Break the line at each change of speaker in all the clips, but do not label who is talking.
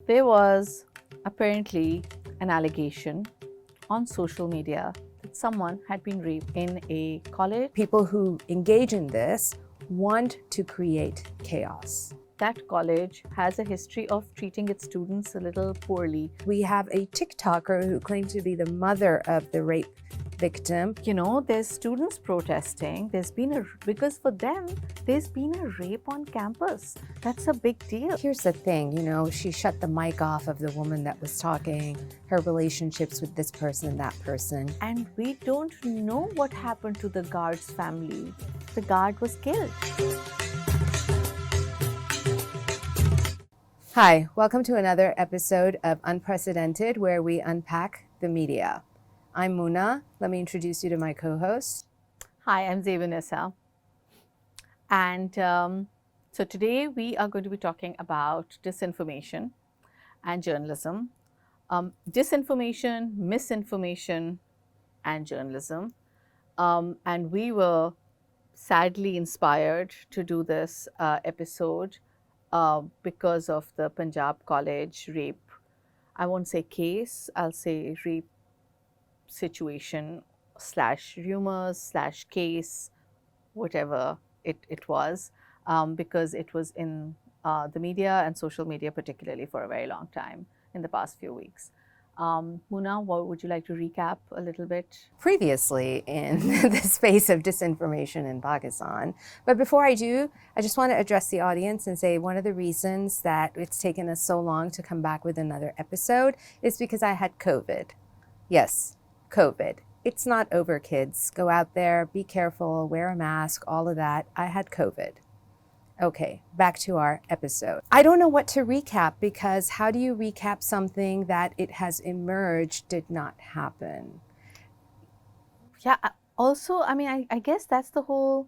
There was apparently an allegation on social media that someone had been raped in a college.
People who engage in this want to create chaos.
That college has a history of treating its students a little poorly.
We have a TikToker who claimed to be the mother of the rape victim.
There's students protesting. Because for them, there's been a rape on campus. That's a big deal.
Here's the thing, she shut the mic off of the woman that was talking, her relationships with this person and that person.
And we don't know what happened to the guard's family. The guard was killed.
Hi, welcome to another episode of Unprecedented, where we unpack the media. I'm Muna. Let me introduce you to my co-host.
Hi, I'm Zebunnisa. And so today we are going to be talking about disinformation and journalism. Disinformation, misinformation, and journalism. And we were sadly inspired to do this episode because of the Punjab college rape. I won't say case, I'll say rape situation / rumors / case, whatever it was, because it was in the media and social media particularly for a very long time in the past few weeks. Muna, would you like to recap a little bit?
Previously in the space of disinformation in Pakistan. But before I do, I just want to address the audience and say one of the reasons that it's taken us so long to come back with another episode is because I had COVID. Yes, COVID. It's not over, kids. Go out there, be careful, wear a mask, all of that. I had COVID. Okay, back to our episode. I don't know what to recap because how do you recap something that it has emerged did not happen?
Yeah, also, I guess that's the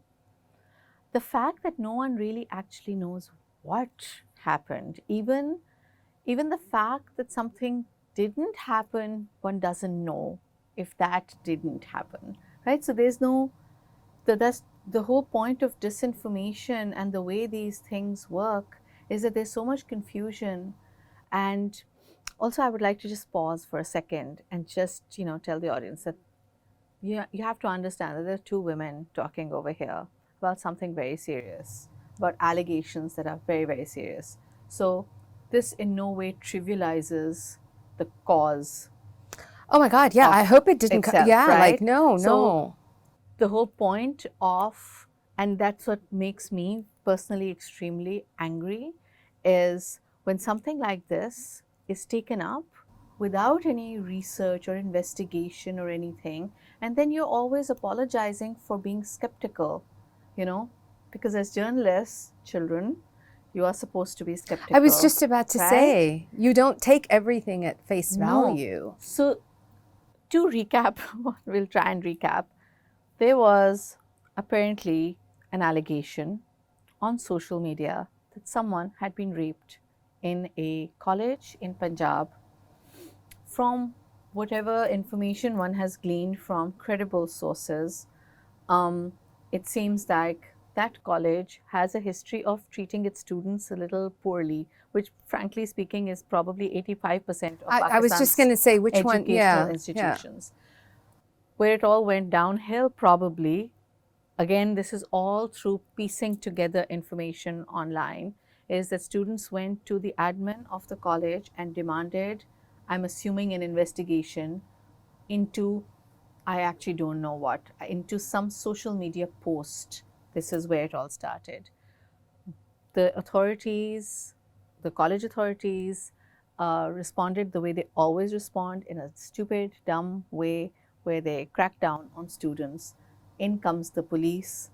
fact that no one really actually knows what happened. Even the fact that something didn't happen, one doesn't know if that didn't happen, right? So that's the whole point of disinformation and the way these things work is that there's so much confusion. And also, I would like to just pause for a second and just, tell the audience that you have to understand that there are two women talking over here about something very serious, about allegations that are very, very serious. So this in no way trivializes the cause.
Oh my God, yeah, I hope it didn't
itself,
yeah,
right?
like no.
So the whole point of, and that's what makes me personally extremely angry, is when something like this is taken up without any research or investigation or anything, and then you're always apologizing for being skeptical, because as journalists, children, you are supposed to be skeptical.
I was just about to
right?
say, you don't take everything at face value.
No. So to recap, we'll try and recap. There was apparently an allegation on social media that someone had been raped in a college in Punjab. From whatever information one has gleaned from credible sources, it seems like that college has a history of treating its students a little poorly, which frankly speaking is probably 85% of
I was just going to say which one,
educational institutions. Where it all went downhill, probably, again, this is all through piecing together information online, is that students went to the admin of the college and demanded, I'm assuming, an investigation into, I actually don't know what, into some social media post. This is where it all started. The authorities, the college authorities, responded the way they always respond, in a stupid, dumb way, where they crack down on students. In comes the police,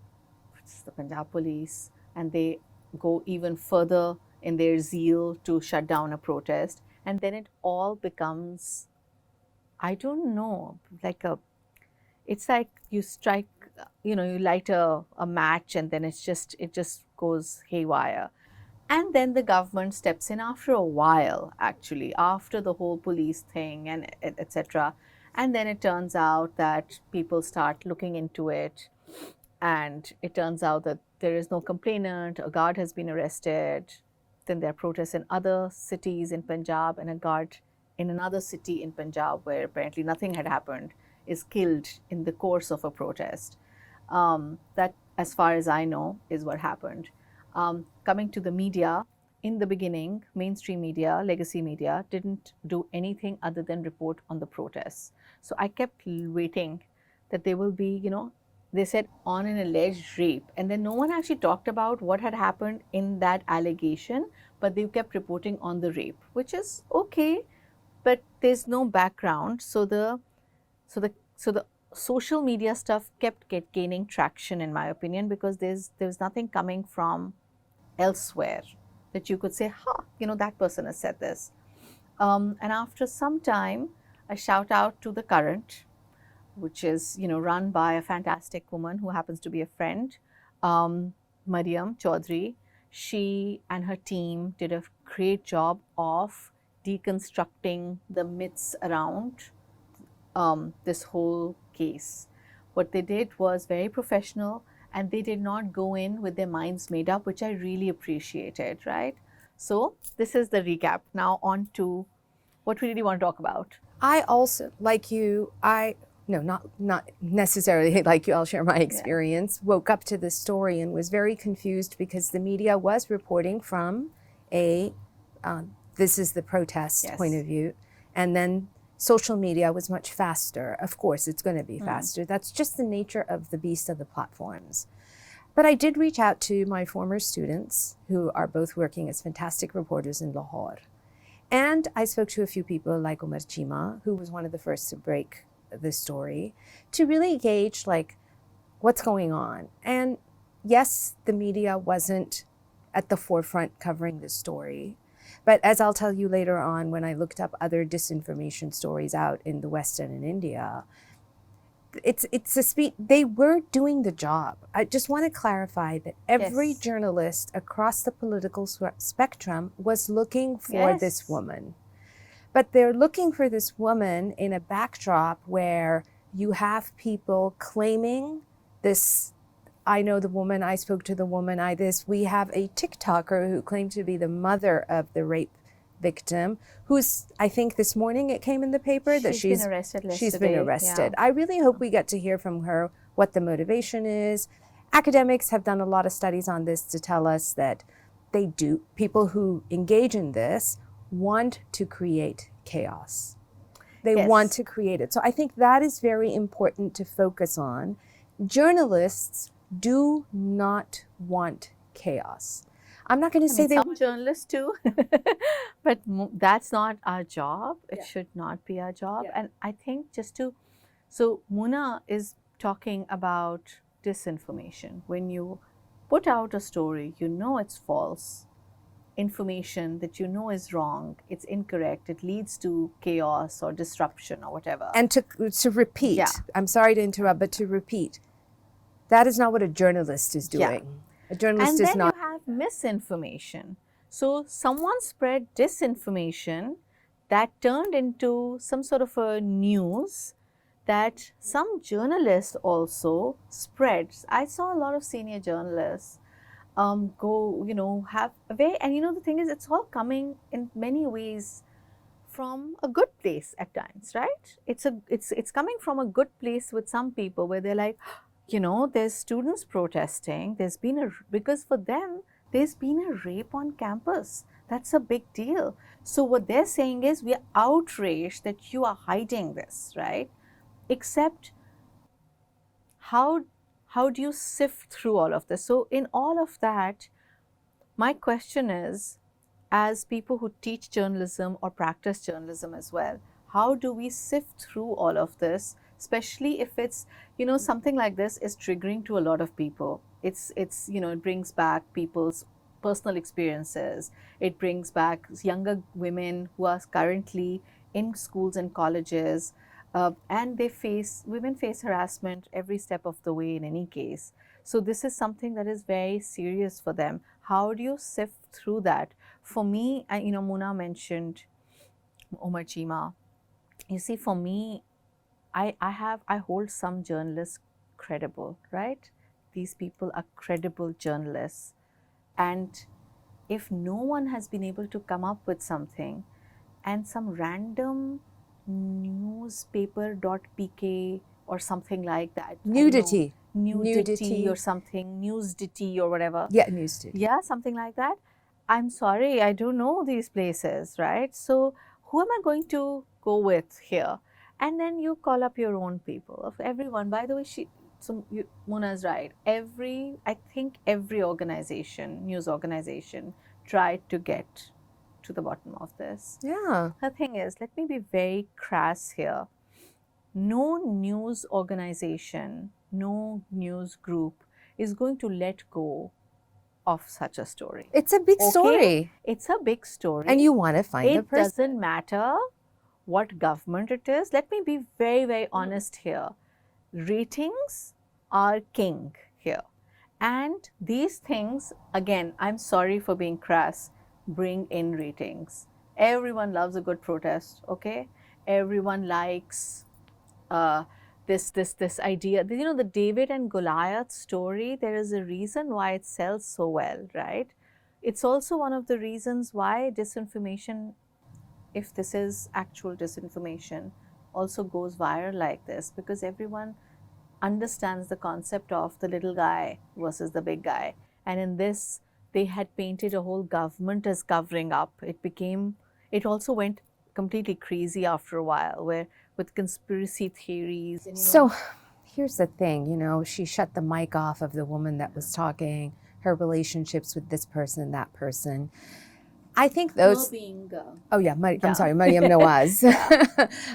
which is the Punjab police, and they go even further in their zeal to shut down a protest. And then it all becomes, I don't know, it's like you strike, you light a match and then it just goes haywire. And then the government steps in after a while, actually, after the whole police thing and etc. And then it turns out that people start looking into it, and it turns out that there is no complainant, a guard has been arrested, then there are protests in other cities in Punjab, and a guard in another city in Punjab where apparently nothing had happened is killed in the course of a protest. That, as far as I know, is what happened. Coming to the media, in the beginning, mainstream media, legacy media, didn't do anything other than report on the protests. So I kept waiting that there will be, they said on an alleged rape, and then no one actually talked about what had happened in that allegation, but they kept reporting on the rape, which is okay, but there's no background. So the social media stuff kept gaining traction, in my opinion, because there's nothing coming from elsewhere that you could say, that person has said this. And after some time, a shout out to The Current, which is, run by a fantastic woman who happens to be a friend, Mariam Chaudhry. She and her team did a great job of deconstructing the myths around this whole case. What they did was very professional, and they did not go in with their minds made up, which I really appreciated, right? So, this is the recap. Now, on to what we really want to talk about.
I also, like you, no, not necessarily like you, I'll share my experience, woke up to this story and was very confused because the media was reporting from a, this is the protest point of view, and then social media was much faster. Of course, it's going to be faster. That's just the nature of the beast of the platforms. But I did reach out to my former students who are both working as fantastic reporters in Lahore. And I spoke to a few people like Umar Chima, who was one of the first to break the story, to really gauge like what's going on. And yes, the media wasn't at the forefront covering the story. But as I'll tell you later on, when I looked up other disinformation stories out in the West and in India, they were doing the job. I just want to clarify that every journalist across the political spectrum was looking for this woman. But they're looking for this woman in a backdrop where you have people claiming this, I know the woman, I spoke to the woman, we have a TikToker who claimed to be the mother of the rape victim, who's, I think this morning it came in the paper that she's been arrested yesterday. She's been arrested. Yeah. I really hope we get to hear from her what the motivation is. Academics have done a lot of studies on this to tell us that people who engage in this want to create chaos. They want to create it. So I think that is very important to focus on. Journalists do not want chaos. I'm not going to say
some journalists too, but that's not our job. It should not be our job. And I think so Muna is talking about disinformation. When you put out a story, it's false, information that is wrong, it's incorrect, it leads to chaos or disruption or whatever.
And to repeat, I'm sorry to interrupt, but to repeat, that is not what a journalist is doing. A journalist is not.
And then you have misinformation. So someone spread disinformation that turned into some sort of a news that some journalists also spread. I saw a lot of senior journalists go, have a way, and the thing is, it's all coming in many ways from a good place at times, right? It's coming from a good place with some people where they're like, there's students protesting. Because for them, there's been a rape on campus. That's a big deal. So what they're saying is, we are outraged that you are hiding this, right? Except, how do you sift through all of this? So in all of that, my question is, as people who teach journalism or practice journalism as well, how do we sift through all of this? Especially if it's, something like this is triggering to a lot of people. It brings back people's personal experiences. It brings back younger women who are currently in schools and colleges, and women face harassment every step of the way in any case. So this is something that is very serious for them. How do you sift through that? For me, Muna mentioned Omar Chima. You see, for me, I hold some journalists credible, right? These people are credible journalists. And if no one has been able to come up with something, and some random newspaper.pk or something like that,
Nudity.
nudity or something, newsdity or whatever.
Yeah, nudity.
Yeah, something like that. I'm sorry, I don't know these places, right? So who am I going to go with here? And then you call up your own people of everyone. By the way, Muna's right. I think every organization, news organization, tried to get to the bottom of this.
Yeah.
The thing is, let me be very crass here. No news organization, no news group is going to let go of such a story.
It's a big story.
It's a big story.
And you want to find the
It
person.
doesn't matter what government it is. Let me be very, very honest here. Ratings are king here. And these things, again, I'm sorry for being crass, bring in ratings. Everyone loves a good protest, okay? Everyone likes this idea. You know, the David and Goliath story, there is a reason why it sells so well, right? It's also one of the reasons why disinformation, if this is actual disinformation, also goes viral like this, because everyone understands the concept of the little guy versus the big guy. And in this, they had painted a whole government as covering up. It also went completely crazy after a while, where with conspiracy theories. And,
So here's the thing, she shut the mic off of the woman that was talking, her relationships with this person and that person. I think those. Oh yeah, I'm sorry, Mariam Nawaz.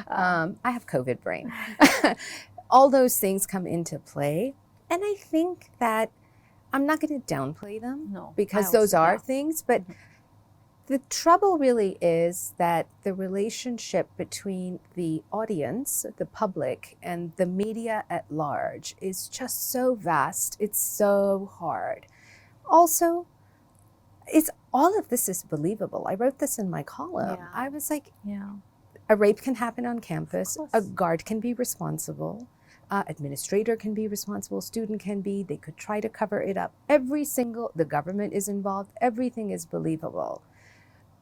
I have COVID brain. All those things come into play, and I think that I'm not going to downplay them, because those are things, but the trouble really is that the relationship between the audience, the public, and the media at large is just so vast. It's so hard. Also, all of this is believable. I wrote this in my column.
Yeah.
I was like, a rape can happen on campus. A guard can be responsible. Administrator can be responsible. Student can be. They could try to cover it up. The government is involved. Everything is believable.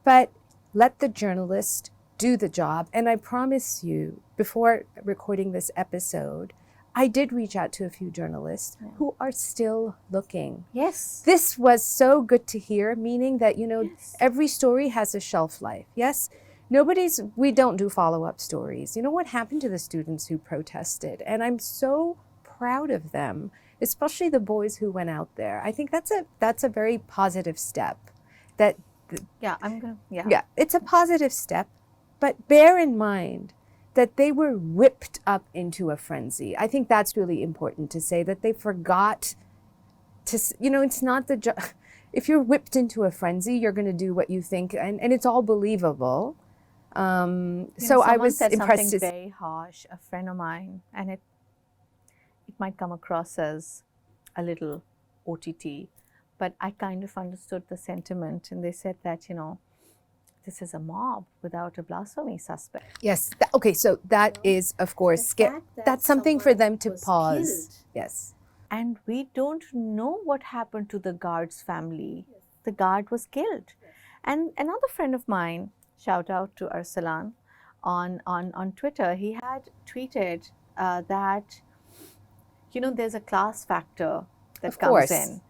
But let the journalist do the job. And I promise you, before recording this episode, I did reach out to a few journalists who are still looking.
Yes.
This was so good to hear, meaning that, every story has a shelf life. Yes. We don't do follow-up stories. You know what happened to the students who protested? And I'm so proud of them, especially the boys who went out there. I think that's a very positive step. It's a positive step, but bear in mind that they were whipped up into a frenzy. I think that's really important to say, that they forgot to, it's not if you're whipped into a frenzy, you're going to do what you think, and it's all believable. So I was
said
impressed.
Something very harsh, a friend of mine, and it might come across as a little OTT, but I kind of understood the sentiment, and they said that, this is a mob without a blasphemy suspect.
Yes. Okay. So that is, of course, that's something for them to pause.
Killed.
Yes.
And we don't know what happened to the guard's family. Yes. The guard was killed. Yes. And another friend of mine, shout out to Arsalan, on Twitter, he had tweeted that, there's a class factor that comes in.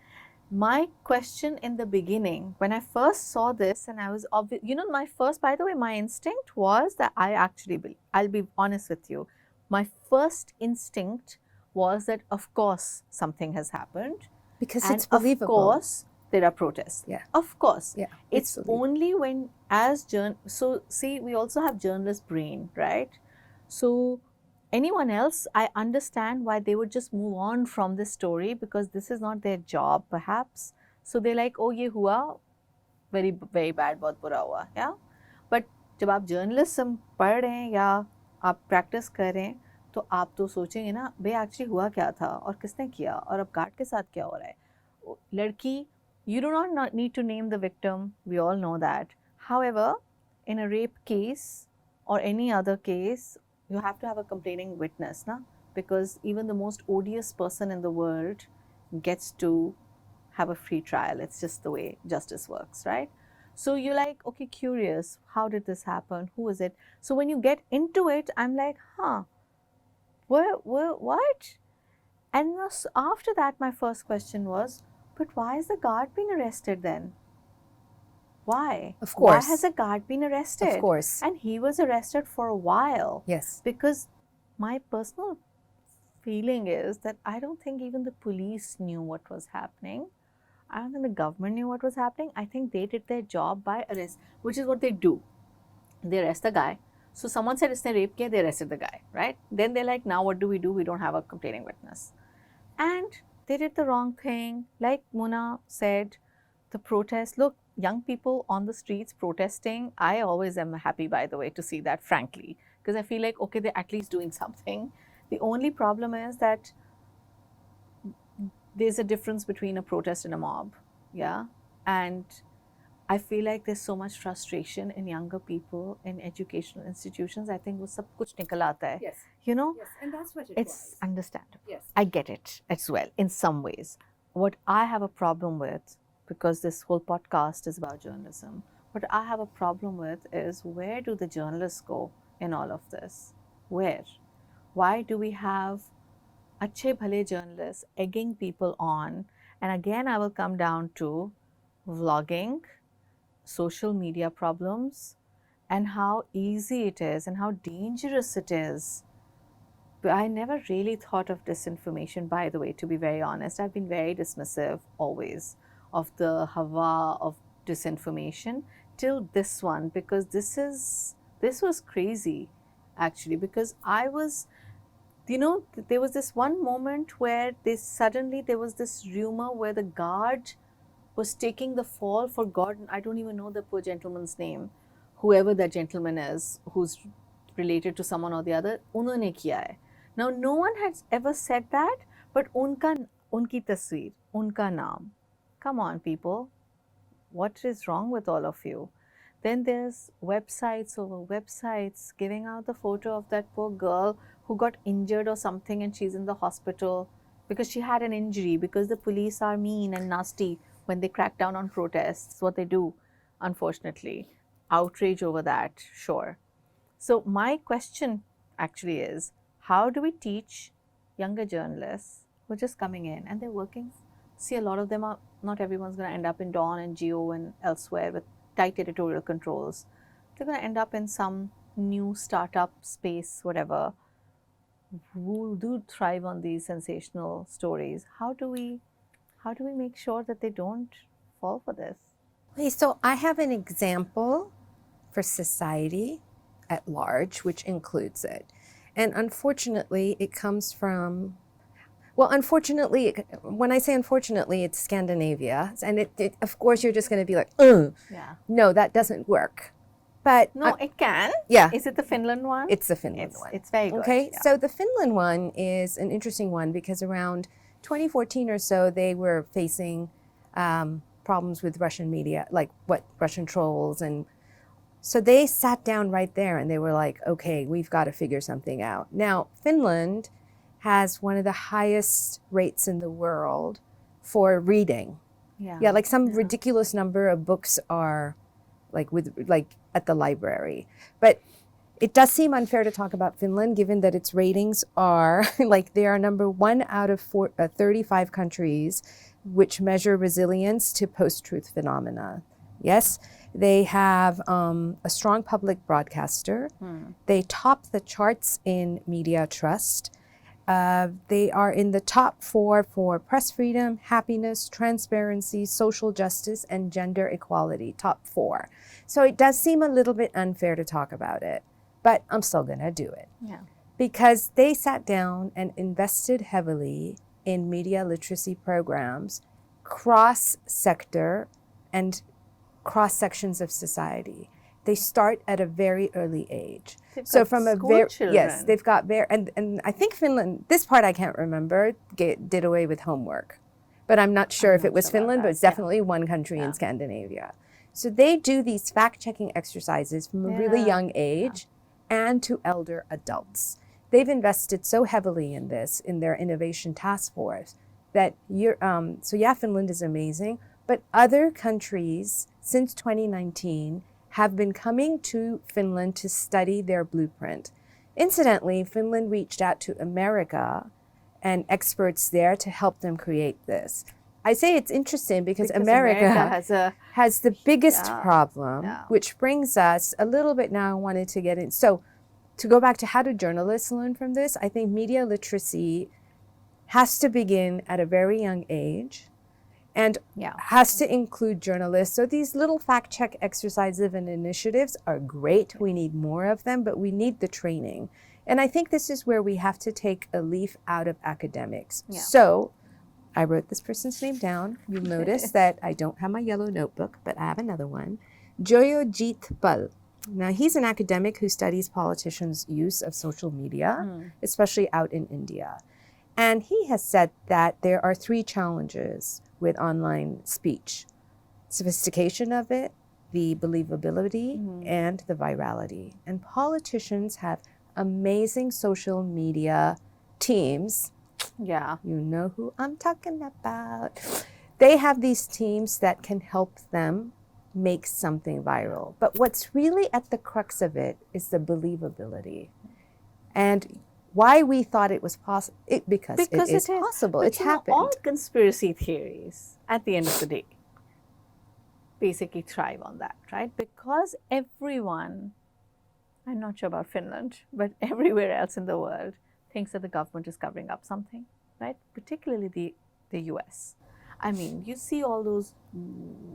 My question in the beginning, when I first saw this, and I was my instinct was that I'll be honest with you, my first instinct was that of course something has happened.
Because it's believable.
Of course there are protests.
Yeah.
Of course.
Yeah.
It's only when we also have journalist brain, right? So anyone else, I understand why they would just move on from this story, because this is not their job, perhaps. So they're like, oh, ye hua, very, very bad, bahut bura hua, yeah? But जब आप journalism पढ़ रहे हैं या आप practice कर रहे हैं, तो आप तो सोचेंगे ना, भाई actually हुआ क्या था और किसने किया और अब गार्ड के साथ क्या हो रहा है? लड़की, you do not need to name the victim, we all know that. However, in a rape case or any other case, you have to have a complaining witness, na? Because even the most odious person in the world gets to have a free trial. It's just the way justice works, right? So you're like, okay, curious, how did this happen? Who is it? So when you get into it, I'm like, huh, what? And after that, my first question was, but why is the guard being arrested then? Why?
Of
Why has
course.
a guard been
Of
arrested?
course.
And he was arrested for a while.
Yes.
Because my personal feeling is that I don't think even the police knew what was happening. I don't think the government knew what was happening. I think they did their job by arrest, which is what they do. They arrest the guy. So someone said it's a rape case, they arrested the guy, right? Then they're like, now what do? We don't have a complaining witness. And they did the wrong thing. Like Muna said, the protest, look, young people on the streets protesting. I always am happy, by the way, to see that, frankly, because I feel like, okay, they're at least doing something. The only problem is that there's a difference between a protest and a mob. Yeah. And I feel like there's so much frustration in younger people in educational institutions. I think वो सब कुछ निकल आता है.
Yes.
You know,
Yes. And that's what
it's understandable.
Yes.
I get it as well in some ways. What I have a problem with, because this whole podcast is about journalism, what I have a problem with is, where do the journalists go in all of this? Where? Why do we have अच्छे भले journalists egging people on? And again, I will come down to vlogging, social media problems, and how easy it is and how dangerous it is. But I never really thought of disinformation, by the way, to be very honest. I've been very dismissive always of the hawa of disinformation till this one, because this was crazy actually, because I was, you know, there was this one moment where there was this rumor where the guard was taking the fall for God. I don't even know the poor gentleman's name, whoever that gentleman is, who's related to someone or the other. उन्होंने किया है. Now, no one has ever said that, but उनकी तस्वीर, उनका नाम. Come on, people. What is wrong with all of you? Then there's websites over websites giving out the photo of that poor girl who got injured or something, and she's in the hospital because she had an injury, because the police are mean and nasty when they crack down on protests. What they do, unfortunately. Outrage over that, sure. So my question actually is, how do we teach younger journalists who are just coming in and they're working? See, a lot of them are, not everyone's going to end up in Dawn and Geo and elsewhere with tight editorial controls. They're going to end up in some new startup space, whatever, who do thrive on these sensational stories. How do we make sure that they don't fall for this?
Okay, so I have an example for society at large, which includes it. And unfortunately, it comes from, well, unfortunately, when I say unfortunately, it's Scandinavia. And it of course, you're just going to be like,
Yeah.
no, that doesn't work. But
No, it can.
yeah.
Is it the Finland one?
It's the Finland one.
It's very good.
Okay,
Yeah.
so the Finland one is an interesting one because around 2014 or so, they were facing problems with Russian media, like Russian trolls. And so they sat down right there and they were like, okay, we've got to figure something out. Now, Finland has one of the highest rates in the world for reading. Yeah, like some ridiculous number of books are like at the library. But it does seem unfair to talk about Finland, given that its ratings are like they are number 1 out of 35 countries which measure resilience to post-truth phenomena. Yes, they have a strong public broadcaster. They top the charts in media trust. They are in the top 4 for press freedom, happiness, transparency, social justice, and gender equality, top 4. So it does seem a little bit unfair to talk about it, but I'm still going to do it.
Yeah.
Because they sat down and invested heavily in media literacy programs, cross-sector and cross-sections of society. They start at a very early age.
So from a very
yes, they've got very and I think Finland. This part I can't remember. Did away with homework, but I'm not sure if it was Finland, but it's definitely one country in Scandinavia. So they do these fact-checking exercises from a really young age, and to elder adults. They've invested so heavily in this in their innovation task force that Finland is amazing, but other countries since 2019 have been coming to Finland to study their blueprint. Incidentally, Finland reached out to America and experts there to help them create this. I say it's interesting because America has the biggest problem, which brings us a little bit now. I wanted to get in. So to go back to how do journalists learn from this, I think media literacy has to begin at a very young age and has to include journalists. So these little fact check exercises and initiatives are great. We need more of them, but we need the training. And I think this is where we have to take a leaf out of academics. Yeah. So I wrote this person's name down. You'll notice that I don't have my yellow notebook, but I have another one. Joyojit Pal. Now, he's an academic who studies politicians' use of social media, especially out in India. And he has said that there are 3 challenges with online speech: sophistication of it, the believability, and the virality. And politicians have amazing social media teams. Yeah. You know who I'm talking about. They have these teams that can help them make something viral. But what's really at the crux of it is the believability. And why we thought it was possible, because it is possible. It's happened.
All conspiracy theories, at the end of the day, basically thrive on that, right? Because everyone, I'm not sure about Finland, but everywhere else in the world thinks that the government is covering up something, right? Particularly the US. I mean, you see all those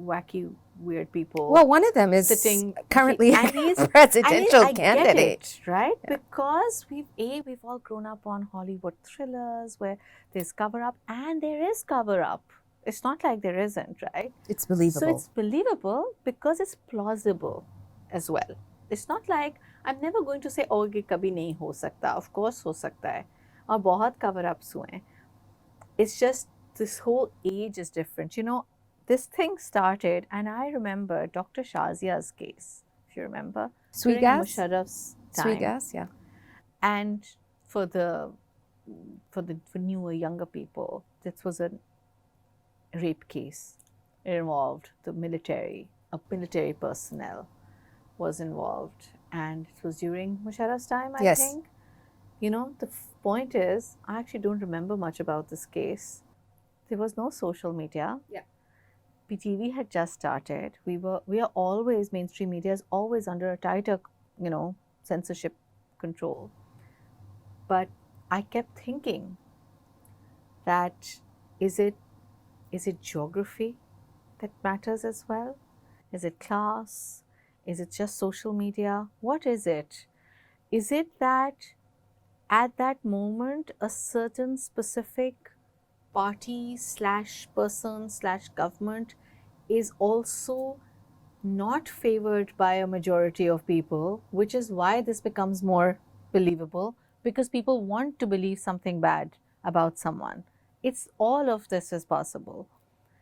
wacky, weird people.
Well, one of them is sitting currently a presidential candidate,
get it, right? Yeah. Because we've all grown up on Hollywood thrillers where there's cover up, and there is cover up. It's not like there isn't, right?
It's believable.
So it's believable because it's plausible as well. It's not like I'm never going to say, oh, ये कभी नहीं हो सकता. Of course हो सकता है. और बहुत cover ups हुए हैं. It's just this whole age is different. You know, this thing started, and I remember Dr. Shazia's case, if you remember.
Sweet gas?
Musharraf's time.
Sweet gas, yeah.
And for newer, younger people, this was a rape case. It involved the military, a military personnel was involved. And it was during Musharraf's time, I think. You know, the point is, I actually don't remember much about this case. There was no social media. Yeah. PTV had just started. We are always, mainstream media is always under a tighter, censorship control. But I kept thinking that is it geography that matters as well? Is it class? Is it just social media? What is it? Is it that at that moment a certain specific party / person / government is also not favored by a majority of people, which is why this becomes more believable, because people want to believe something bad about someone. It's all of this is possible.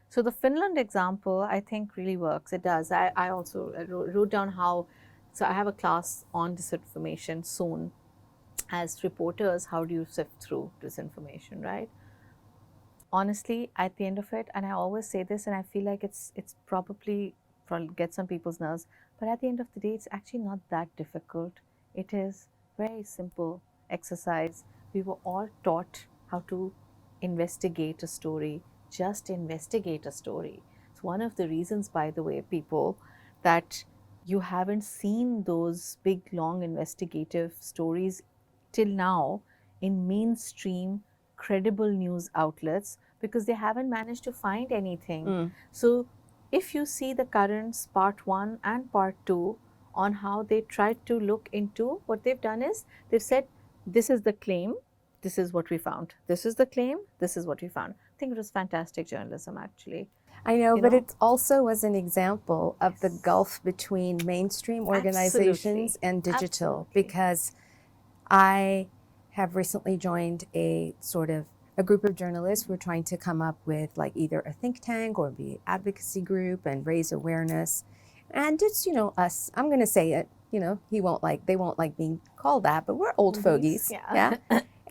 So the Finland example, I think, really works. It does. I also wrote down how, so I have a class on disinformation soon. As reporters, how do you sift through disinformation, right? Honestly, at the end of it, and I always say this, and I feel like it's probably gets on people's nerves, but at the end of the day, it's actually not that difficult. It is very simple exercise. We were all taught how to investigate a story, just investigate a story. It's one of the reasons, by the way, people, that you haven't seen those big, long investigative stories till now in mainstream credible news outlets, because they haven't managed to find anything. So if you see the Currents part 1 and part 2 on how they tried to look into, what they've done is they've said, this is the claim, this is what we found. This is the claim, this is what we found. I think it was fantastic journalism, actually.
I know, but it also was an example of the gulf between mainstream organizations and digital, because I have recently joined a group of journalists who are trying to come up with like either a think tank or be advocacy group and raise awareness. And it's, us, I'm going to say it, they won't like being called that, but we're old fogies. Yeah.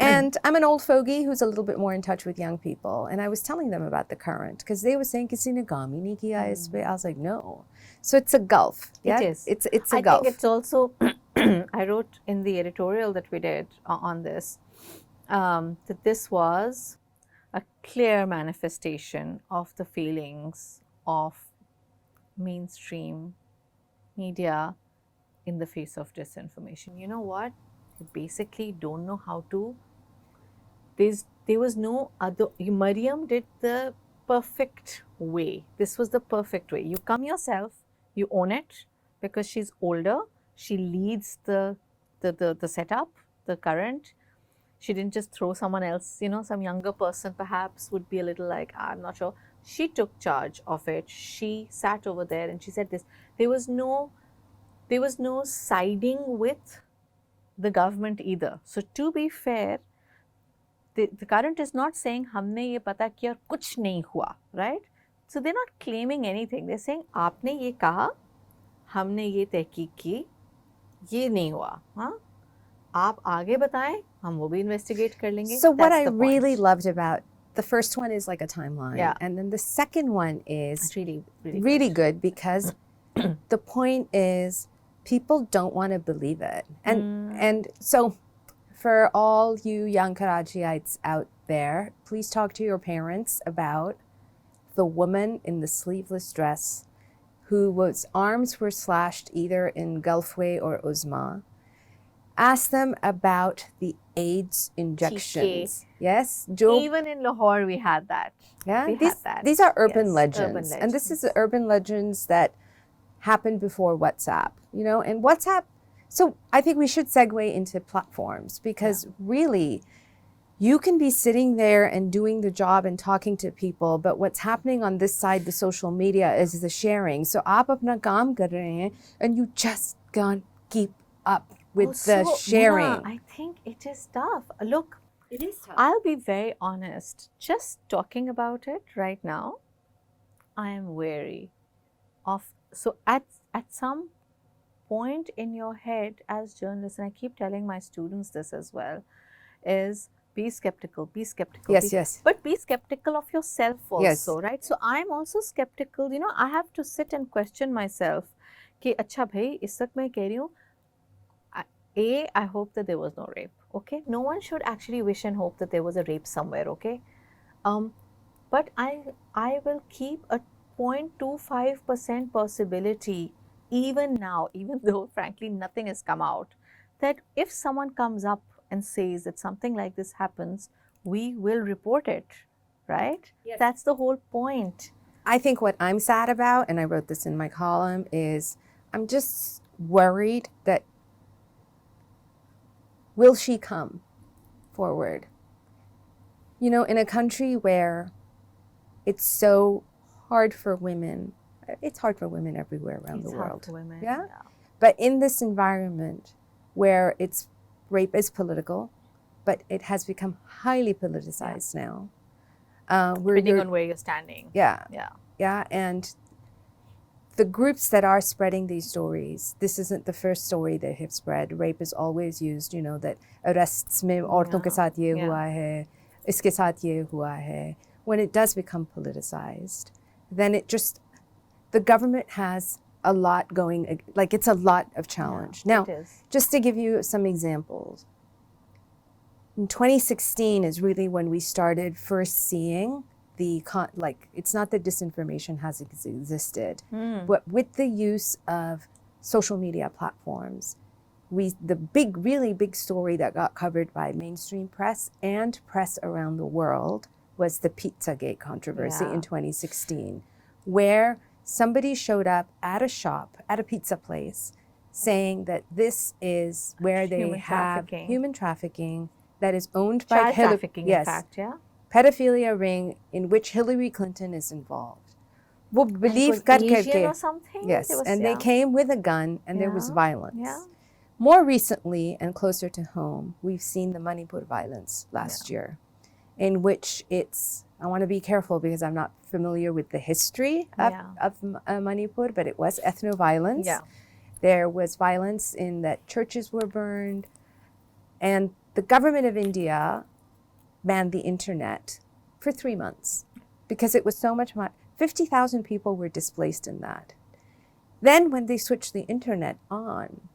And I'm an old fogey who's a little bit more in touch with young people. And I was telling them about the current because they were saying, Kisi ne काम ही नहीं किया इस पे. I was like, no. So it's a gulf. Yeah?
It is.
It's a
I
gulf.
think it's also, I wrote in the editorial that we did on this, that this was a clear manifestation of the feelings of mainstream media in the face of disinformation. You know what? They basically don't know how to. There was no other. Mariam did the perfect way. This was the perfect way. You come yourself, you own it because she's older. She leads the setup, the current. She didn't just throw someone else, some younger person perhaps would be a little like, I'm not sure. She took charge of it. She sat over there and she said this. There was no siding with the government either. So to be fair, the current is not saying हमने ये पता किया और कुछ नहीं हुआ, right? So they're not claiming anything. They're saying आपने ये कहा, हमने ये तहकीक की, ये नहीं हुआ, हाँ? आप आगे बताएं, हम वो भी investigate कर लेंगे.
So what
That's
I
the point.
really loved about the first one is like a timeline,
Yeah.
and then the second one is
It's really,
really good because the point is people don't want to believe it, and so for all you young Karachiites out there, please talk to your parents about the woman in the sleeveless dress whose arms were slashed either in Gulfway or Uzma. Ask them about the AIDS injections. Yes,
even in Lahore we had that.
yeah,
we had that.
These are urban
Yes,
legends, and this is the urban legends that happened before WhatsApp. And WhatsApp. So I think we should segue into platforms because really, you can be sitting there and doing the job and talking to people, but what's happening on this side, the social media, is the sharing. So aap apna kaam kar rahe hain, and you just can't keep up with the sharing.
Mona, I think it is tough. Look,
It is tough.
I'll be very honest. Just talking about it right now, I am wary of. So at some point in your head as journalists, and I keep telling my students this as well, is be skeptical, be skeptical.
Yes, yes.
But be skeptical of yourself also,
Yes.
right? So I'm also skeptical. I have to sit and question myself. कि अच्छा भाई इस वक्त मैं कह रही हूँ I hope that there was no rape, okay? No one should actually wish and hope that there was a rape somewhere, okay? But I will keep a 0.25% possibility even now, even though frankly nothing has come out, that if someone comes up and says that something like this happens, we will report it, right?
Yes.
That's the whole point.
I think what I'm sad about, and I wrote this in my column, is I'm just worried that will she come forward? In a country where it's so hard for women, it's hard for women everywhere around the
It's hard
world.
for women,
Yeah? But in this environment where rape is political, but it has become highly politicized now.
Depending on where you're standing.
Yeah.
Yeah.
Yeah, and the groups that are spreading these stories, this isn't the first story they have spread. Rape is always used, that arrests में औरतों के साथ ये हुआ है, इसके साथ ये हुआ है. When it does become politicized, then the government has a lot going, like it's a lot of challenge.
Yeah,
now,
it is.
just to give you some examples, in 2016 is really when we started first seeing it's not that disinformation has existed, but with the use of social media platforms, the really big story that got covered by mainstream press and press around the world was the Pizzagate controversy in 2016, where somebody showed up at a shop, at a pizza place, saying that this is where they have human trafficking that is owned by
child trafficking, in fact,
pedophilia ring in which Hillary Clinton is involved. वो believe
Asian or something?
Yes, and they came with a gun and there was violence.
Yeah.
More recently and closer to home, we've seen the Manipur violence last year, in which I want to be careful because I'm not familiar with the history of Manipur, but it was ethno-violence.
Yeah.
There was violence in that churches were burned, And the government of India banned the internet for 3 months because it was so much money. 50,000 people were displaced in that. Then when they switched the internet on,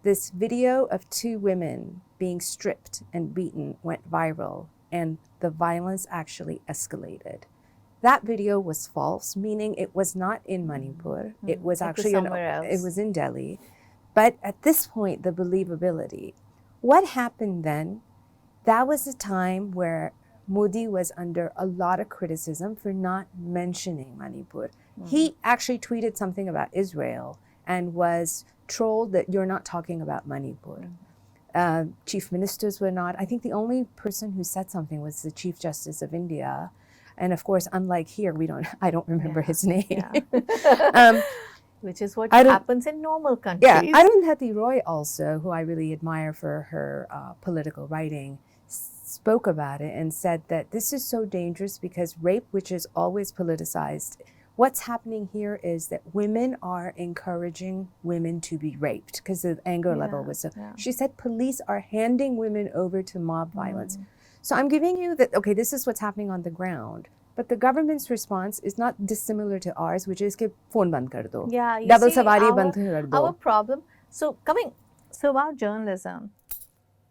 this video of 2 women being stripped and beaten went viral, and the violence actually escalated. That video was false, meaning it was not in Manipur. It was actually
somewhere else.
It was in Delhi. But at this point, the believability. What happened then? That was a time where Modi was under a lot of criticism for not mentioning Manipur. He actually tweeted something about Israel and was trolled that you're not talking about Manipur. Chief ministers were not. I think the only person who said something was the Chief Justice of India. And of course, unlike here, I don't remember his name.
Yeah. Which is what happens in normal countries.
Yeah, Arundhati Roy also, who I really admire for her political writing, spoke about it and said that this is so dangerous because rape, which is always politicized, what's happening here is that women are encouraging women to be raped because the anger level was so. Yeah. She said police are handing women over to mob violence. So I'm giving you that, okay, this is what's happening on the ground. But the government's response is not dissimilar to ours, which is कि phone बंद कर दो.
Yeah, you
double
see,
सवारी बंद कर दो.
Our problem. So about journalism,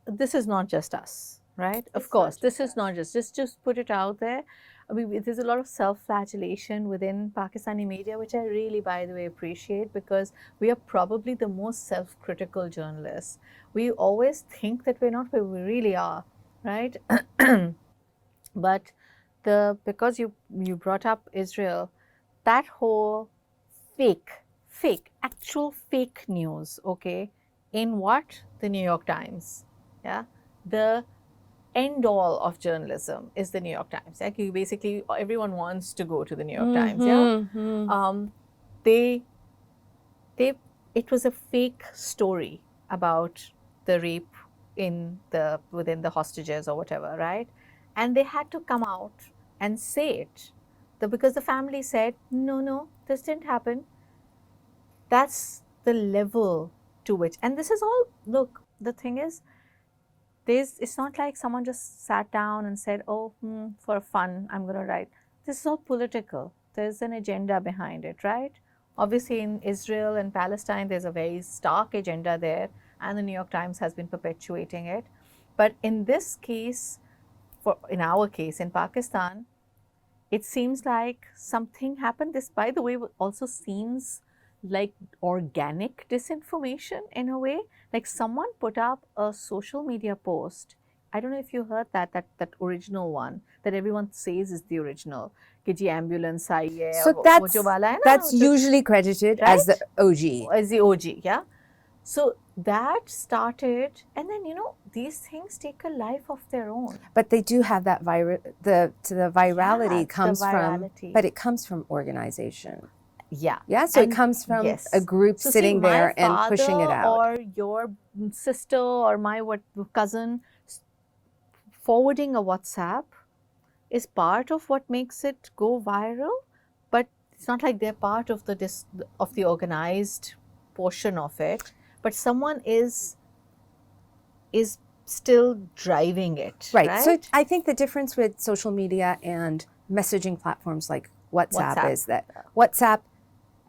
this is not just us, right? Of course, this is not just put it out there. I mean, there's a lot of self-flagellation within Pakistani media, which I really, by the way, appreciate because we are probably the most self-critical journalists. We always think that we're not, but we really are, right? But because you brought up Israel, that whole actual fake news, okay, in what? The New York Times, yeah? The end all of journalism is the New York Times. Like you basically, everyone wants to go to the New York Times, yeah? It was a fake story about the rape within the hostages or whatever, right? And they had to come out and say it because the family said, no, this didn't happen. That's the level to which, and this is all, look, the thing is, it's not like someone just sat down and said, for fun, I'm going to write. This is all political. There's an agenda behind it, right? Obviously, in Israel and Palestine, there's a very stark agenda there, and the New York Times has been perpetuating it. But in this case, in our case, in Pakistan, it seems like something happened. This, by the way, also seems like organic disinformation in a way. Like someone put up a social media post. I don't know if you heard that original one that everyone says is the original. Ki ji ambulance aayi hai.
So that's usually credited right? As the OG.
As the OG, yeah. So that started, and then these things take a life of their own.
But they do have that virality comes from, but it comes from organization.
Yeah.
Yeah. So it comes from a group sitting there and pushing it out.
Or your sister or my cousin forwarding a WhatsApp is part of what makes it go viral, but it's not like they're part of the organized portion of it. But someone is still driving it. Right.
So I think the difference with social media and messaging platforms like WhatsApp is that WhatsApp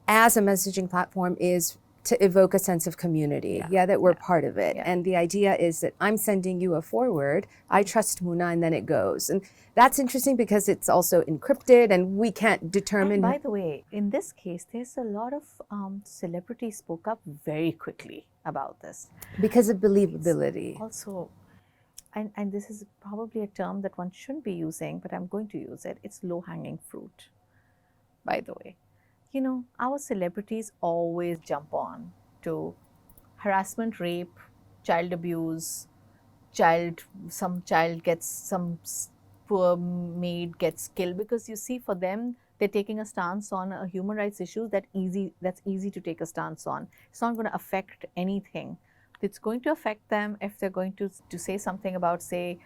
as a messaging platform is to evoke a sense of community, that we're part of it. Yeah. And the idea is that I'm sending you a forward, I trust Muna, and then it goes. And that's interesting because it's also encrypted and we can't determine.
And by the way, in this case, there's a lot of celebrities spoke up very quickly about this.
Because of believability.
It's also, and this is probably a term that one shouldn't be using, but I'm going to use it. It's low-hanging fruit, by the way. Our celebrities always jump on to harassment, rape, child abuse, some poor maid gets killed, because you see, for them, they're taking a stance on a human rights issue that's easy to take a stance on. It's not going to affect anything. It's going to affect them if they're going to say something about, say,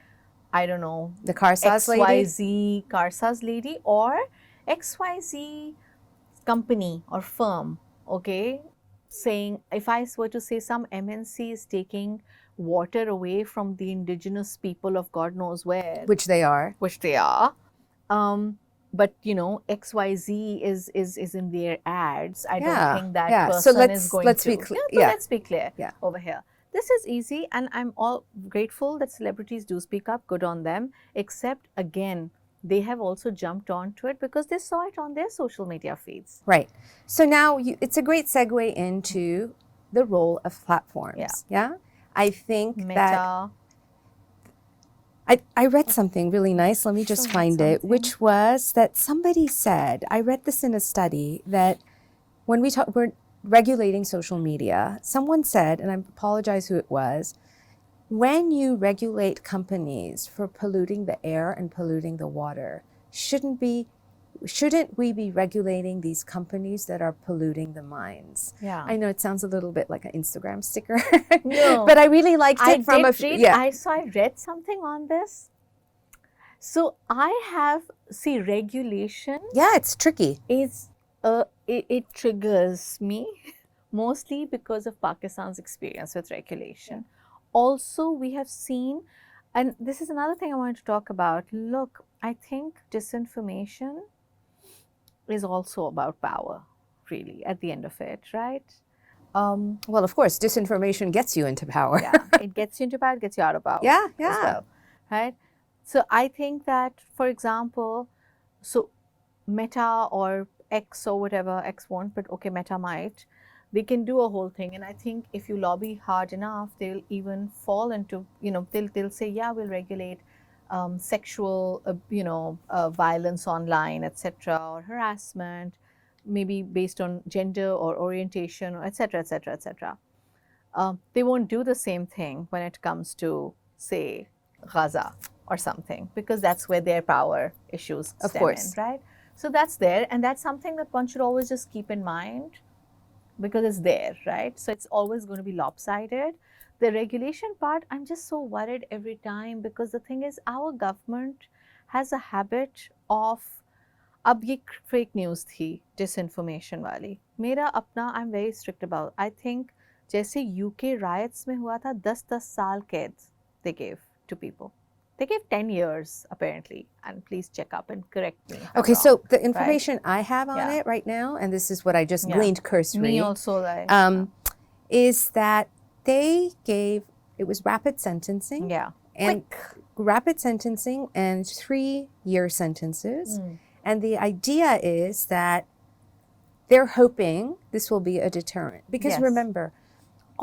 I don't know,
the
XYZ Karsaz lady or XYZ company or firm, okay, saying, if I were to say some MNC is taking water away from the indigenous people of God knows where,
Which they are.
which they are, but you know, XYZ is in their ads. I don't
Yeah,
think that
yeah. So
person is going
let's
to.
be clear.
Yeah, so
Yeah,
let's be clear
yeah.
over here. This is easy, and I'm all grateful that celebrities do speak up. Good on them. Except again, they have also jumped onto it because they saw it on their social media feeds.
Right. So now it's a great segue into the role of platforms. Yeah. I think that
Meta.
I read something really nice. Let me just
Sure,
find it,
something.
which was that somebody said, I read this in a study, that when we're regulating social media, someone said, and I apologize who it was, when you regulate companies for polluting the air and polluting the water, shouldn't we be regulating these companies that are polluting the minds?
Yeah.
I know it sounds a little bit like an Instagram sticker,
No,
but I really liked it from a
yeah. I read something on this. So I have regulation.
Yeah, it's tricky.
Is it triggers me mostly because of Pakistan's experience with regulation. Also, we have seen, and this is another thing I wanted to talk about. Look, I think disinformation is also about power, really, at the end of it, right?
Well, of course, disinformation gets you into power.
Yeah, it gets you into power, it gets you out of power.
Yeah,
As
yeah.
well, right? So I think that, for example, so Meta or X or whatever, X won't, but okay, Meta might. They can do a whole thing, and I think if you lobby hard enough, they'll even fall into, you know, they'll say, yeah, we'll regulate sexual, violence online, etc., or harassment, maybe based on gender or orientation, or etc., etc., etc. They won't do the same thing when it comes to, say, Gaza or something, because that's where their power issues
Of
stem
course.
in, right? So that's there, and that's something that one should always just keep in mind because it's there, right? So it's always going to be lopsided. The regulation part, I'm just so worried every time because the thing is, our government has a habit of, अब ये fake news थी disinformation वाली, मेरा अपना I am very strict about, I think जैसे UK rights में हुआ था 10 साल कैद they gave to people. They gave 10 years apparently, and please check up and correct me if I'm
Okay,
wrong,
so the
right?
information I have on
Yeah.
it right now, and this is what I just
Yeah.
gleaned cursory,
Me also, like,
is that they gave, it was rapid sentencing.
yeah,
And rapid sentencing and 3-year sentences. And the idea is that they're hoping this will be a deterrent. Because
Yes.
remember,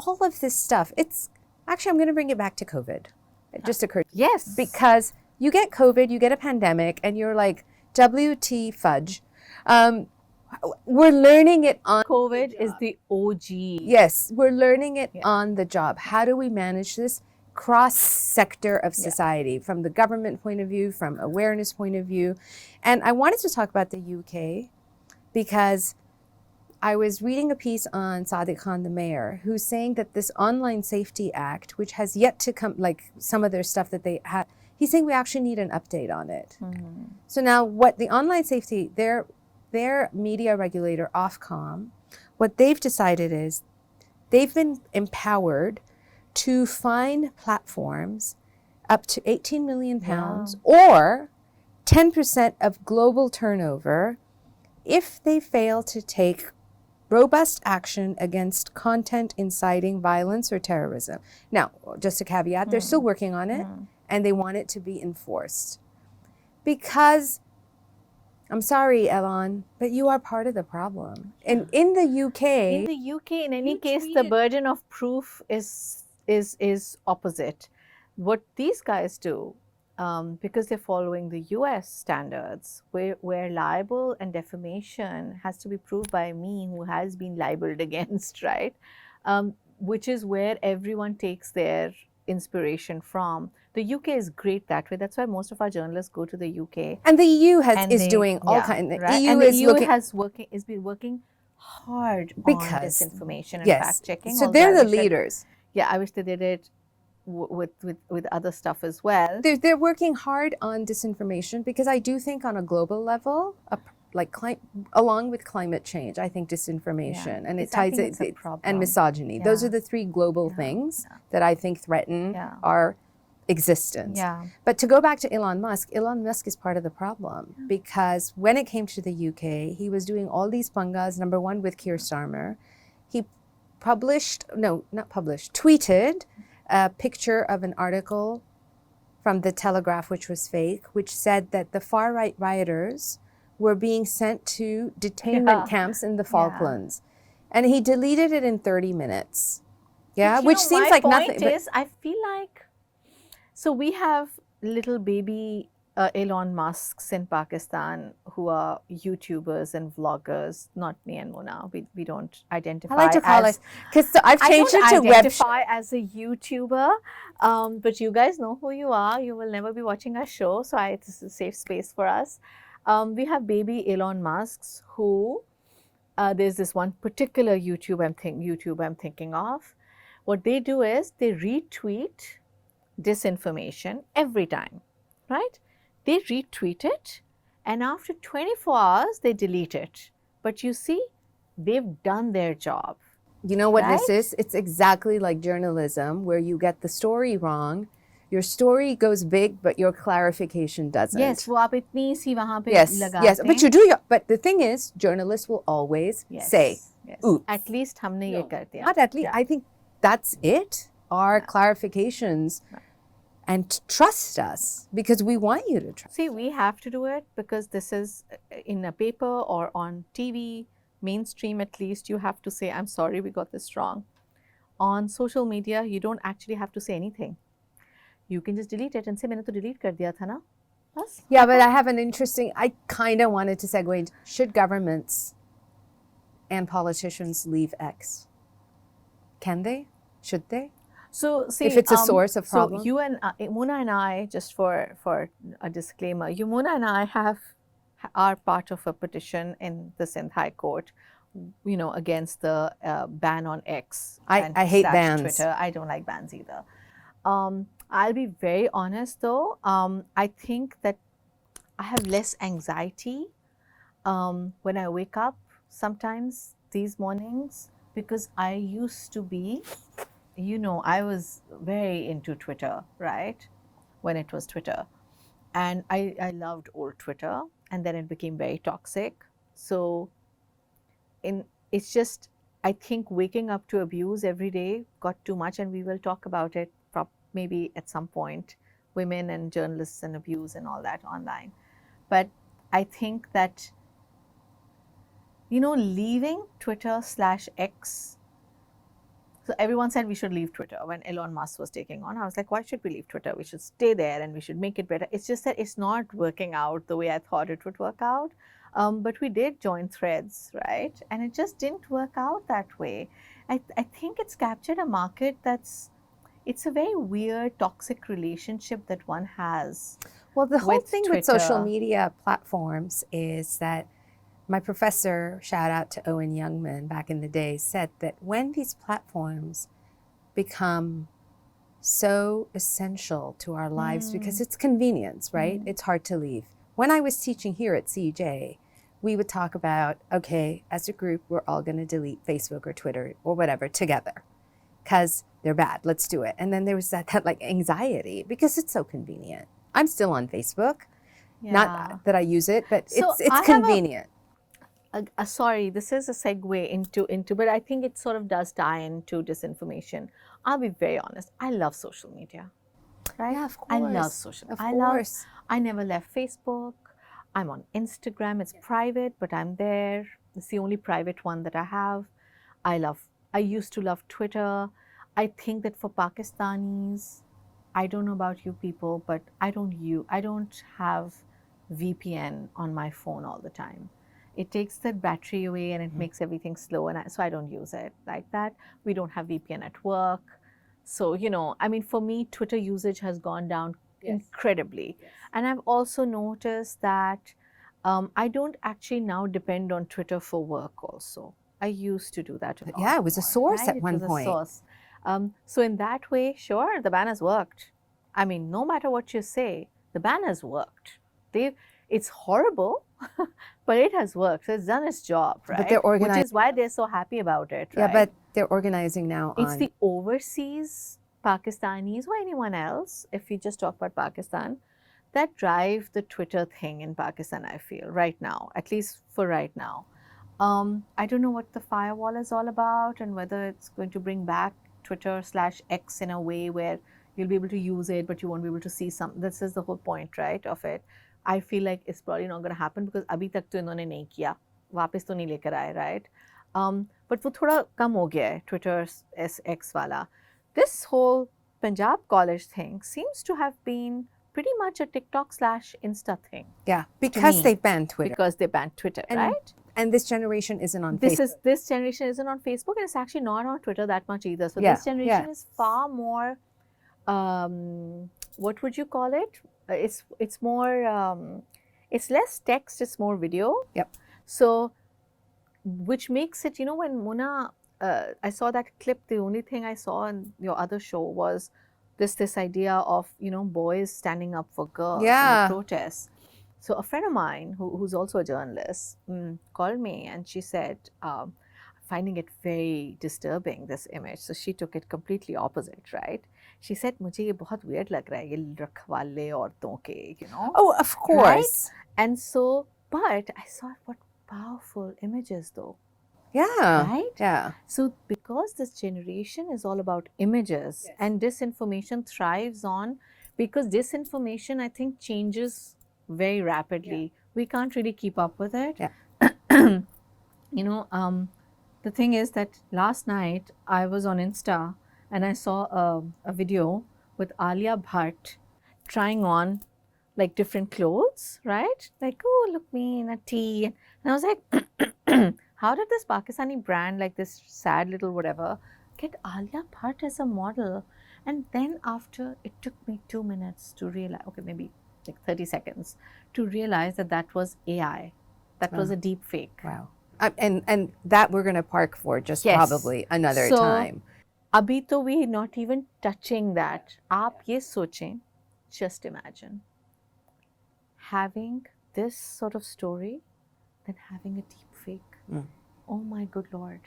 all of this stuff, it's actually, I'm going to bring it back to COVID. It just occurred.
yes,
Because you get COVID, you get a pandemic, and you're like, WT fudge. We're learning it on
COVID is the OG.
Yes, we're learning it
Yeah.
on the job. How do we manage this cross-sector of society, from the government point of view, from awareness point of view? And I wanted to talk about the UK because I was reading a piece on Sadiq Khan, the mayor, who's saying that this Online Safety Act, which has yet to come, like some of their stuff that they had, he's saying we actually need an update on it. So now what the Online Safety, their media regulator, Ofcom, what they've decided is they've been empowered to fine platforms up to 18 million pounds or 10% of global turnover if they fail to take robust action against content inciting violence or terrorism. Now, just a caveat, they're still working on it and they want it to be enforced. Because, I'm sorry, Elon, but you are part of the problem. And in the UK...
In the UK, in any case, the burden of proof is opposite. What these guys do, because they're following the US standards, where libel and defamation has to be proved by me who has been libeled against, right? Which is where everyone takes their inspiration from. The UK is great that way. That's why most of our journalists go to the UK.
And the EU is doing all kinds. The
Right?
EU
and the
is
EU
looking,
has been working hard
because
on disinformation and
yes,
fact checking.
so
although
they're
I
the
wish that-
leaders.
yeah, I wish they did it with other stuff as well.
They're working hard on disinformation because I do think on a global level, along with climate change, I think disinformation, and it
I
ties
think it's a
it,
problem.
and misogyny. Those
Yeah.
are the three global
Yeah.
things
Yeah.
that I think threaten
Yeah.
our existence.
Yeah.
But to go back to Elon Musk is part of the problem because when it came to the UK, he was doing all these pangas, number one with Keir Starmer. He tweeted a picture of an article from the Telegraph, which was fake, which said that the far-right rioters were being sent to detainment camps in the Falklands. And he deleted it in 30 minutes. Yeah, which seems like nothing.
My point is, I feel like, so we have little baby Elon Musks in Pakistan who are YouTubers and vloggers, not me and Mona. We don't identify
I like to call
as,
it, because I've changed it to
I don't
web.
identify as a YouTuber, but you guys know who you are. You will never be watching our show, so it's a safe space for us. We have baby Elon Musks who, there's this one particular YouTube I'm thinking of. What they do is they retweet disinformation every time, right? They retweet it, and after 24 hours, they delete it. But you see, they've done their job.
You know what this is? It's exactly like journalism, where you get the story wrong. Your story goes big, but your clarification doesn't.
Yes, वो आप इतनी सी वहाँ पे
yes,
लगाते
yes. But you do but the thing is, journalists will always say,
oops. At least हमने ये कर दिया.
Not at least. I think that's it. Our clarifications. And trust us, because we want you to trust.
See, we have to do it because this is in a paper or on TV, mainstream at least, you have to say, I'm sorry, we got this wrong. On social media, you don't actually have to say anything. You can just delete it and say, मैंने तो delete कर दिया था ना. बस.
Yeah, but I have an interesting, I kind of wanted to segue into, should governments and politicians leave X? Can they? Should they?
So, see,
if it's a source of problem.
So you and Mona and I, just for a disclaimer, Mona and I are part of a petition in the Sindh High Court, against the ban on X.
I hate bans.
Twitter. I don't like bans either. I'll be very honest though. I think that I have less anxiety when I wake up sometimes these mornings, because I used to be, I was very into Twitter, right? When it was Twitter. And I loved old Twitter, and then it became very toxic. So it's just, I think waking up to abuse every day got too much, and we will talk about it maybe at some point, women and journalists and abuse and all that online. But I think that, leaving Twitter/X, so everyone said we should leave Twitter when Elon Musk was taking on. I was like, why should we leave Twitter? We should stay there and we should make it better. It's just that it's not working out the way I thought it would work out. But we did join Threads, right? And it just didn't work out that way. I think it's captured a market it's a very weird, toxic relationship that one has.
Well, the whole thing
Twitter.
With social media platforms is that my professor, shout out to Owen Youngman back in the day, said that when these platforms become so essential to our lives, because it's convenience, right? It's hard to leave. When I was teaching here at CJ, we would talk about, okay, as a group, we're all going to delete Facebook or Twitter or whatever together because they're bad. Let's do it. And then there was that like anxiety because it's so convenient. I'm still on Facebook. Yeah. Not that I use it, but it's convenient.
Sorry, this is a segue into, but I think it sort of does tie into disinformation. I'll be very honest. I love social media, right?
Yeah, of course.
I love social.
Of course.
I never left Facebook. I'm on Instagram. It's private, but I'm there. It's the only private one that I have. I used to love Twitter. I think that for Pakistanis, I don't know about you people, but I don't have VPN on my phone all the time. It takes the battery away and it makes everything slow, and so I don't use it like that. We don't have VPN at work. So, for me, Twitter usage has gone down incredibly. Yes. And I've also noticed that I don't actually now depend on Twitter for work also. I used to do that.
Yeah, it was a source at one point.
So in that way, sure, the ban has worked. No matter what you say, the ban has worked. It's horrible, but it has worked. So it's done its job, right?
But they're
Which
organized.
is why they're so happy about it, right?
Yeah, but they're organizing now
it's
on.
the overseas Pakistanis or anyone else, if we just talk about Pakistan, that drive the Twitter thing in Pakistan, I feel, right now, at least for right now. I don't know what the firewall is all about and whether it's going to bring back Twitter/X in a way where you'll be able to use it, but you won't be able to see some. This is the whole point, right, of it. I feel like it's probably not going to happen because अभी तक तो इन्होंने नहीं किया, वापस तो नहीं लेकर आए, right? But वो थोड़ा कम हो गया है Twitter X वाला. This whole Punjab college thing seems to have been pretty much a TikTok/Insta thing.
Yeah, because
me.
they banned Twitter.
Because they banned Twitter,
And-
right?
And this generation isn't on
This
Facebook.
this generation isn't on Facebook, and it's actually not on Twitter that much either. So
Yeah,
this generation
yeah.
is far more. What would you call it? It's more. It's less text. It's more video.
Yep.
So, which makes it, when Muna, I saw that clip. The only thing I saw in your other show was this idea of boys standing up for girls in
Yeah.
the protests. So a friend of mine who's also a journalist called me and she said, finding it very disturbing, this image. So she took it completely opposite, right? She said, मुझे ये बहुत weird लग रहा है ये रखवाले औरतों के,
Oh, of course.
And so, but I saw what powerful images though.
Yeah.
Right?
Yeah.
So because this generation is all about images,
Yes.
and disinformation thrives on, because disinformation, I think, changes very rapidly. We can't really keep up with it.
Yeah.
The thing is that last night I was on Insta and I saw a video with Alia Bhatt trying on like different clothes, right? Like, oh, look me in a tee. And I was like, how did this Pakistani brand, like this sad little whatever, get Alia Bhatt as a model? And then after, it took me 2 minutes to realize, okay, maybe like 30 seconds, to realize that was AI. That was a deep fake.
Wow. And that we're going to park for just
Yes.
probably another
So,
time.
अभी तो we not even touching that. आप ये सोचें, just imagine having this sort of story than having a deep fake. Oh my good Lord.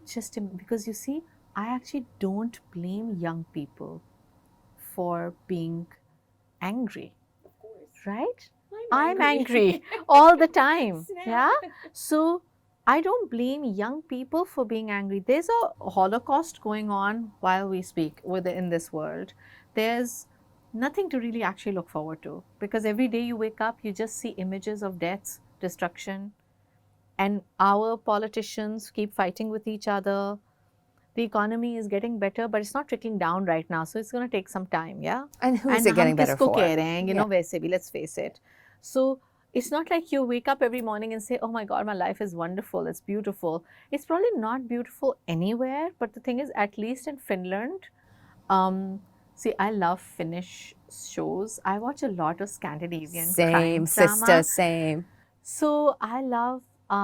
Because you see, I actually don't blame young people for being angry.
Of course.
Right? I'm angry all the time. Yeah. So I don't blame young people for being angry. There's a Holocaust going on while we speak in this world. There's nothing to really actually look forward to, because every day you wake up, you just see images of deaths, destruction, and our politicians keep fighting with each other. The economy is getting better, but it's not trickling down right now. So it's going to take some time. Yeah.
And who is it getting better for?
कह रहे हैं, वैसे भी, let's face it. So it's not like you wake up every morning and say, oh my God, my life is wonderful, it's beautiful. It's probably not beautiful anywhere, but the thing is, at least in Finland, see, I love Finnish shows. I watch a lot of Scandinavian crime
sister,
drama.
same.
So I love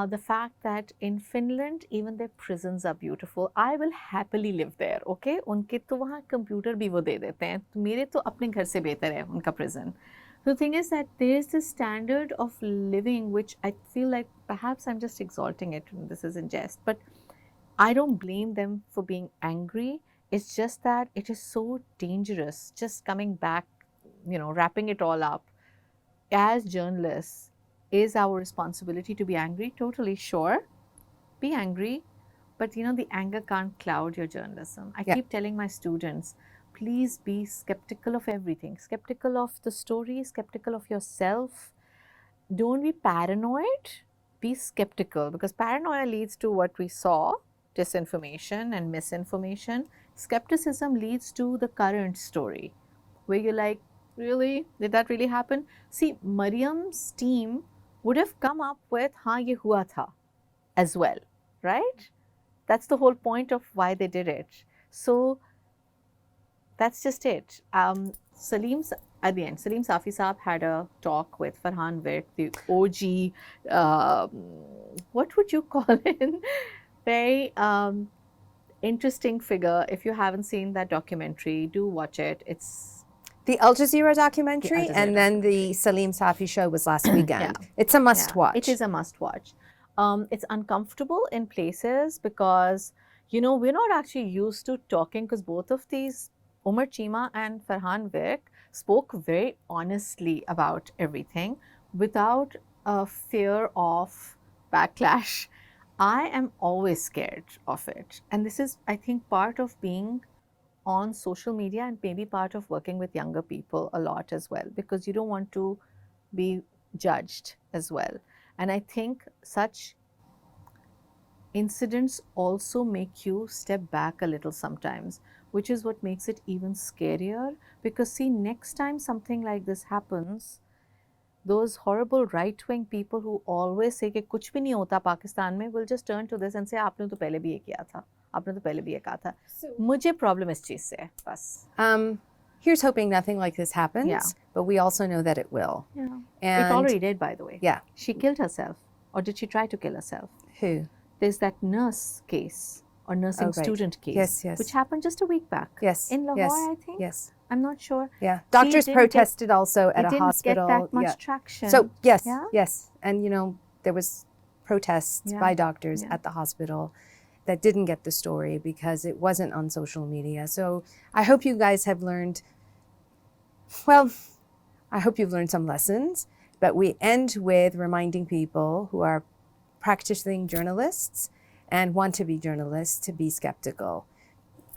the fact that in Finland, even their prisons are beautiful. I will happily live there, okay? उनके तो वहाँ computer भी वो दे देते हैं. तो मेरे तो अपने घर से बेहतर है उनका prison. The thing is that there is this standard of living which I feel like perhaps I'm just exalting it, and this is in jest, but I don't blame them for being angry. It's just that it is so dangerous. Just coming back, wrapping it all up. As journalists, is our responsibility to be angry? Totally, sure. Be angry, but the anger can't cloud your journalism. I keep telling my students, please be skeptical of everything. Skeptical of the story, skeptical of yourself. Don't be paranoid. Be skeptical, because paranoia leads to what we saw, disinformation and misinformation. Skepticism leads to the current story, where you're like, really? Did that really happen? See, Mariam's team would have come up with, हाँ ये हुआ था, as well, right? That's the whole point of why they did it. So that's just it. Salim Safi Saab had a talk with Farhan Virt, the OG, what would you call it? Very interesting figure. If you haven't seen that documentary, do watch it.
The Al Jazeera documentary,
Jazeera
and then the Salim Safi show was last weekend. It's a must watch.
It is a must watch. It's uncomfortable in places because, you know, we're not actually used to talking, because both of these, Umar Chima and Farhan Vic, spoke very honestly about everything without a fear of backlash. I am always scared of it. And this is, I think, part of being on social media and maybe part of working with younger people a lot as well, because you don't want to be judged as well. And I think such incidents also make you step back a little sometimes, which is what makes it even scarier. Because, see, next time something like this happens, those horrible right-wing people who always say कि कुछ भी नहीं होता पाकिस्तान में will just turn to this and say आपने तो पहले भी ये किया था, आपने तो पहले भी ये कहा था. मुझे problem इस चीज़ से है बस.
Here's hoping nothing like this happens,
Yeah.
but we also know that it will.
Yeah.
And
It already did, by the way.
Yeah.
She killed herself, or did she try to kill herself?
Who?
There's that nurse case or nursing
Oh, right.
student case,
Yes, yes.
which happened just a week back.
Yes.
In Lahore,
yes,
I think.
Yes.
I'm not sure.
Yeah. Doctors
didn't
protested also at
It
a
didn't
hospital.
get that much
Yeah.
traction.
So yes,
Yeah?
yes, and you know there was protests
Yeah.
by doctors
Yeah.
at the hospital that didn't get the story because it wasn't on social media. So I hope you guys have learned. Well, I hope you've learned some lessons. But we end with reminding people who are practicing journalists and want to be journalists to be skeptical.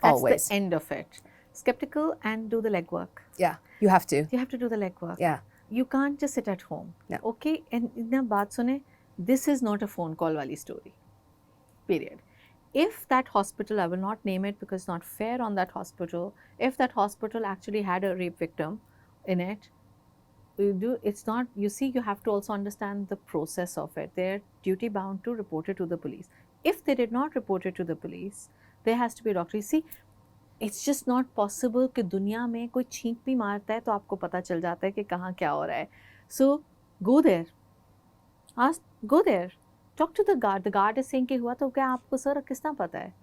That's
Always.
the end of it. Skeptical and do the legwork.
Yeah, you have to.
You have to do the legwork.
Yeah.
You can't just sit at home.
No.
Okay, and itna baat sune, this is not a phone call wali story. Period. If that hospital, I will not name it because it's not fair on that hospital, if that hospital actually had a rape victim in it, it's not, you see, you have to also understand the process of it. They're duty bound to report it to the police. If they did not report it to the police, there has to be a doctor. You see, it's just not possible कि दुनिया में कोई छींक भी मारता है तो आपको पता चल जाता है कि कहाँ क्या हो रहा है. So go there. Go there. Talk to the guard. The guard is saying कि हुआ तो क्या आपको सर किसना पता है?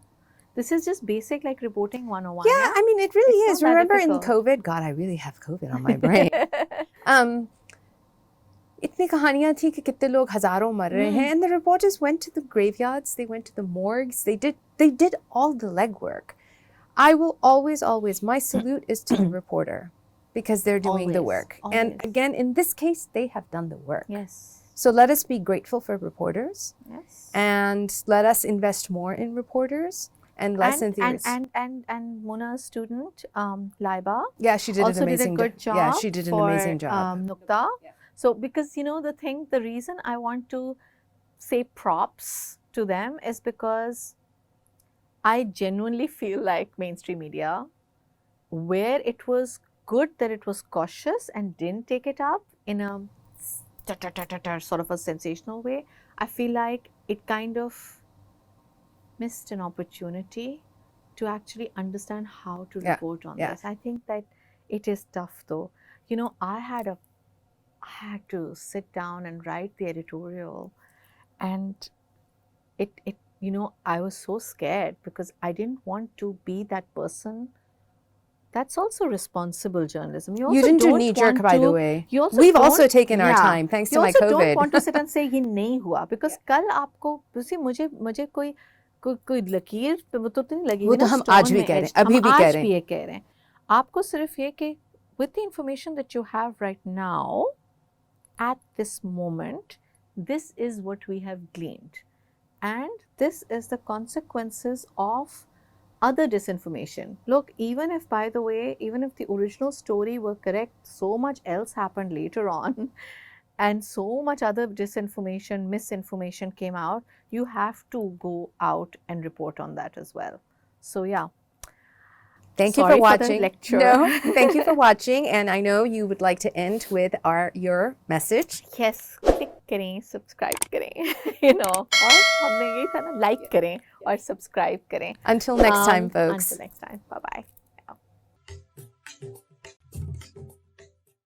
This is just basic like reporting 101.
Yeah, I mean, it really
It's
is.
not that
Remember in
difficult.
COVID, God, I really have COVID on my brain. इतनी कहानियां थी कि कितने लोग हजारों मर रहे हैं, and the reporters went to the graveyards, they went to the morgues, they did all the legwork. I will always, my salute is to the reporter because they're doing the
Always,
work. And
always.
again, in this case, they have done the work.
Yes.
So let us be grateful for reporters,
Yes.
and let us invest more in reporters and lessen theories.
And Muna's student, Laiba,
Yeah, she did
also
an amazing
did a good job.
Yeah, she did an
for,
amazing job.
Nukta. So because you know the reason I want to say props to them is because I genuinely feel like mainstream media, where it was good that it was cautious and didn't take it up in a sort of a sensational way, I feel like it kind of missed an opportunity to actually understand how to report on this. I think that it is tough though. You know, I had to sit down and write the editorial, and it you know, I was so scared because I didn't want to be that person. That's also responsible journalism. You
You didn't do
don't
knee-jerk,
want
by the
to-
way.
you also
We've also
don't-
taken our
yeah.
time, thanks
You
to my
also
COVID.
don't want to sit and say ये नहीं हुआ because कल आपको उसी मुझे कोई लकीर पे वो तो नहीं लगी
वो
है
तो
ना
हम
stone
आज भी
में
कह रहे हैं,
etched.
अभी
हम
भी कह
आज
रहे
भी ये कह रहे हैं. आपको सिर्फ ये कि with the information that you have right now, at this moment, this is what we have gleaned. And this is the consequences of other disinformation. Look, even if, by the way, even if the original story were correct, so much else happened later on and so much other disinformation, misinformation came out, you have to go out and report on that as well. So yeah.
Thank you
Sorry
for watching.
the lecture.
No, thank you for watching. And I know you would like to end with your message.
Yes, click करें, subscribe करें, you know, और हमने यही था ना, like करें और subscribe करें.
Until next time, folks.
Until next time. Bye-bye.